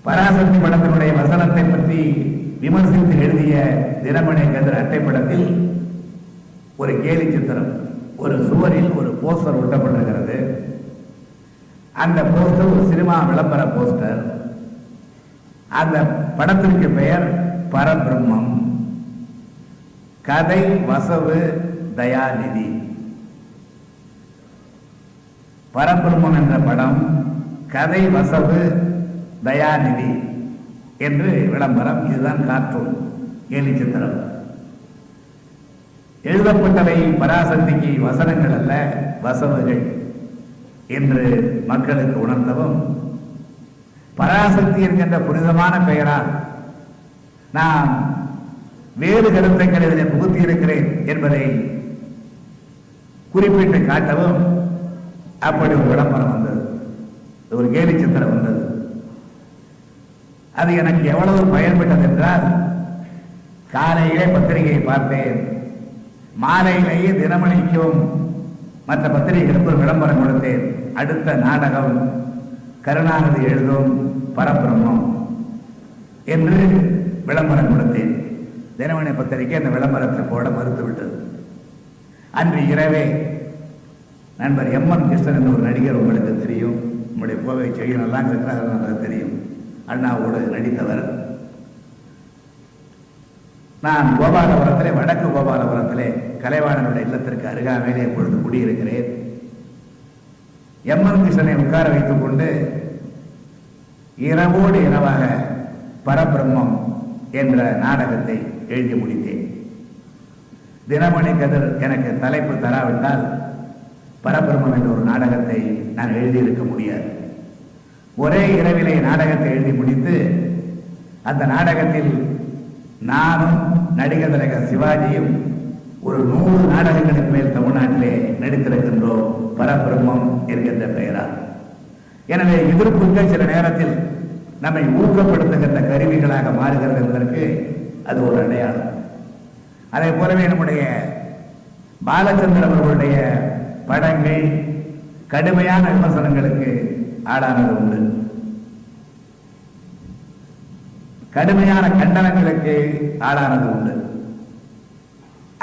பராசக்தி படத்தினுடைய வசனத்தை பற்றி விமர்சித்து எழுதிய தினமணி கதிர் அட்டைப்படத்தில் ஒரு கேலி சித்திரம், ஒரு சுவரில் ஒரு போஸ்டர் ஒட்டப்பட்டிருக்கிறது. அந்த போஸ்டர் ஒரு சினிமா விளம்பர போஸ்டர். அந்த படத்திற்கு பெயர் பரபிரம்மம், கதை வசவு தயாநிதி. பரபிரம்மம் என்ற படம், கதை வசவு தயாநிதி என்று விளம்பரம். இதுதான் கார்ட்டூன், கேலி சித்திரம். எழுதப்பட்டவை பராசக்திக்கு வசனங்கள் அல்ல, வசவுகள் என்று மக்களுக்கு உணர்த்தவும், பராசக்தி என்கின்ற புனிதமான பெயரால் நான் வேறு கருத்துக்கள் இதில் புகுத்தி இருக்கிறேன் என்பதை குறிப்பிட்டு காட்டவும் அப்படி ஒரு விளம்பரம் வந்தது, ஒரு கேலி சித்திரம் வந்தது. அது எனக்கு எவ்வளவு பயன்பட்டது என்றால், காலையிலே பத்திரிகையை பார்த்தேன், மாலையிலேயே தினமணிக்கும் மற்ற பத்திரிகைகளுக்கு ஒரு விளம்பரம் கொடுத்தேன். அடுத்த நாடகம் கருணாநிதி எழுதும் பரபிரம்மம் என்று விளம்பரம் கொடுத்தேன். தினமணி பத்திரிகை அந்த விளம்பரத்தை போட மறுத்துவிட்டது. அன்று இரவே நண்பர் M.N. கிருஷ்ணன் என்ற ஒரு நடிகர், உங்களுக்கு தெரியும், நம்முடைய கோவை செய்யலாம் இருக்கிறார்கள் தெரியும், அண்ணாவோடு நடித்தவர். நான் கோபாலபுரத்திலே, வடக்கு கோபாலபுரத்திலே கலைவாணனுடைய இல்லத்திற்கு அருகாமையிலே இப்பொழுது குடியிருக்கிறேன். M.N. கிருஷ்ணனை உட்கார வைத்துக் கொண்டு இரவோடு இரவாக பரபிரம்மம் என்ற நாடகத்தை எழுதி முடித்தேன். தினமணி கதிர் எனக்கு தலைப்பு தராவிட்டால் பரபிரம்மம் என்ற ஒரு நாடகத்தை நான் எழுதியிருக்க முடியாது. ஒரே இரவிலே நாடகத்தை எழுதி முடித்து, அந்த நாடகத்தில் நானும் நடிகர் திலகம் சிவாஜியும் ஒரு 100 நாடகங்களுக்கு மேல் தமிழ்நாட்டிலே நடித்திருக்கின்றோம் பரபிரம்மம் என்கின்ற பெயரால். எனவே எதிர்ப்புகள் சில நேரத்தில் நம்மை ஊக்கப்படுத்துகின்ற கருவிகளாக மாறுகிறது என்பதற்கு அது ஒரு அடையாளம். அதே போலவே நம்முடைய பாலச்சந்திரன் அவர்களுடைய படங்கள் கடுமையான விமர்சனங்களுக்கு ஆளானது உண்டு, கடுமையான கண்டனங்களுக்கு ஆளானது உண்டு.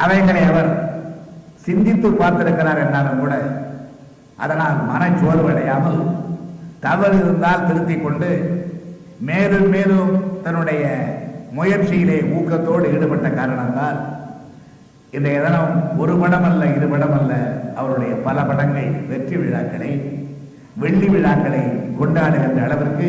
அவைகளை அவர் சிந்தித்து பார்த்திருக்கிறார் என்றாலும் கூட அதனால் மனச்சோர்வடையாமல் தவறு இருந்தால் திருத்திக் கொண்டு மேலும் மேலும் தன்னுடைய முயற்சியிலே ஊக்கத்தோடு ஈடுபட்ட காரணத்தால் இன்றைய தினம் ஒரு படம் அல்ல, 2 படம் அல்ல, அவருடைய பல படங்கள் வெற்றி விழாக்களை, வெள்ளி விழாக்களை கொண்டாடுகின்ற அளவிற்கு